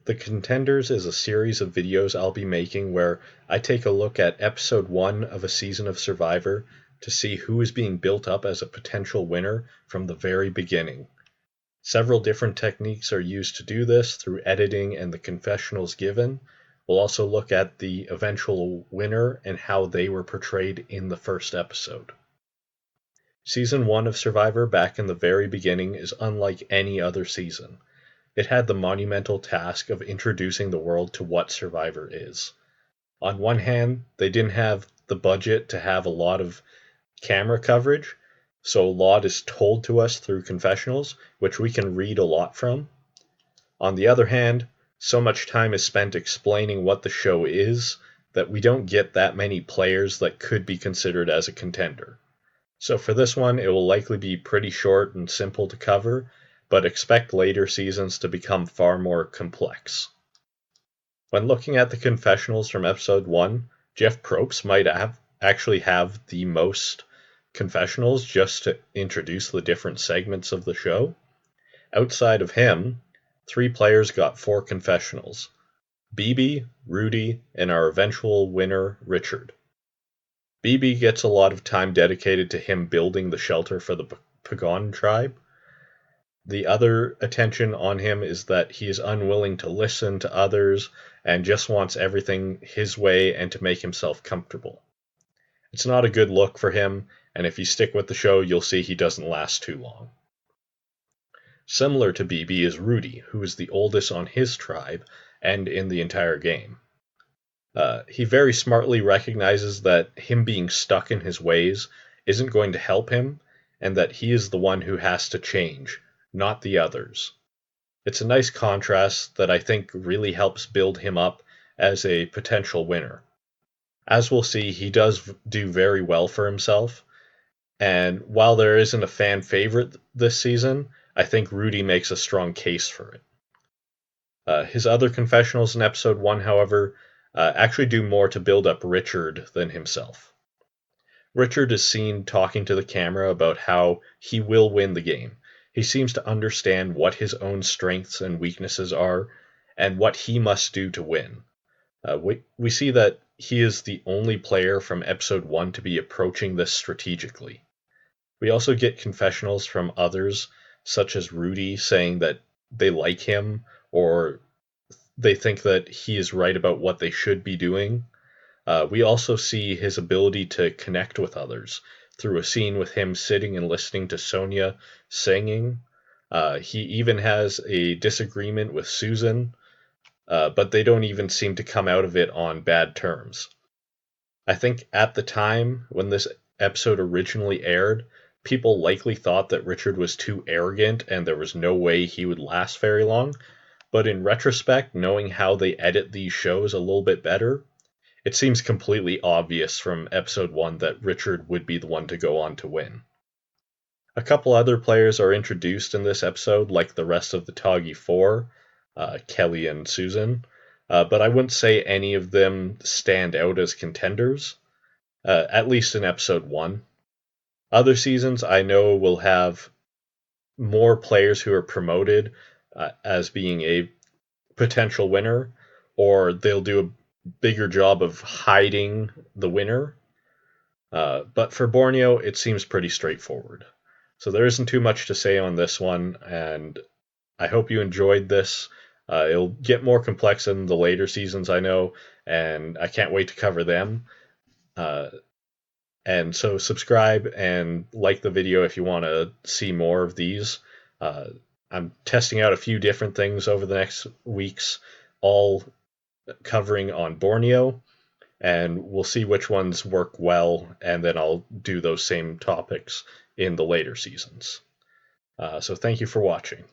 The Contenders is a series of videos I'll be making where I take a look at episode 1 of a season of Survivor to see who is being built up as a potential winner from the very beginning. Several different techniques are used to do this through editing and the confessionals given. We'll also look at the eventual winner and how they were portrayed in the first episode. Season 1 of Survivor back in the very beginning is unlike any other season. It had the monumental task of introducing the world to what Survivor is. On one hand, they didn't have the budget to have a lot of camera coverage, so a lot is told to us through confessionals, which we can read a lot from. On the other hand, so much time is spent explaining what the show is that we don't get that many players that could be considered as a contender. So for this one, it will likely be pretty short and simple to cover, but expect later seasons to become far more complex. When looking at the confessionals from episode 1, Jeff Probst might actually have the most confessionals just to introduce the different segments of the show. Outside of him, 3 players got 4 confessionals: BB, Rudy, and our eventual winner, Richard. BB gets a lot of time dedicated to him building the shelter for the Pagan tribe. The other attention on him is that he is unwilling to listen to others and just wants everything his way and to make himself comfortable. It's not a good look for him, and if you stick with the show, you'll see he doesn't last too long. Similar to BB is Rudy, who is the oldest on his tribe and in the entire game. He very smartly recognizes that him being stuck in his ways isn't going to help him, and that he is the one who has to change, not the others. It's a nice contrast that I think really helps build him up as a potential winner. As we'll see, he does do very well for himself, and while there isn't a fan favorite this season, I think Rudy makes a strong case for it. His other confessionals in episode 1, however, actually do more to build up Richard than himself. Richard is seen talking to the camera about how he will win the game. He seems to understand what his own strengths and weaknesses are and what he must do to win. We see that he is the only player from episode 1 to be approaching this strategically. We also get confessionals from others, such as Rudy saying that they like him or they think that he is right about what they should be doing. We also see his ability to connect with others through a scene with him sitting and listening to Sonia singing. He even has a disagreement with Susan, but they don't even seem to come out of it on bad terms. I think at the time when this episode originally aired, people likely thought that Richard was too arrogant and there was no way he would last very long. But in retrospect, knowing how they edit these shows a little bit better, it seems completely obvious from episode 1 that Richard would be the one to go on to win. A couple other players are introduced in this episode, like the rest of the Toggy 4, Kelly and Susan, but I wouldn't say any of them stand out as contenders, at least in episode 1. Other seasons I know will have more players who are promoted as being a potential winner, or they'll do a bigger job of hiding the winner. But for Borneo, it seems pretty straightforward. So there isn't too much to say on this one, and I hope you enjoyed this. It'll get more complex in the later seasons, I know, and I can't wait to cover them. And so subscribe and like the video if you want to see more of these. I'm testing out a few different things over the next weeks, all covering on Borneo, and we'll see which ones work well, and then I'll do those same topics in the later seasons. So thank you for watching.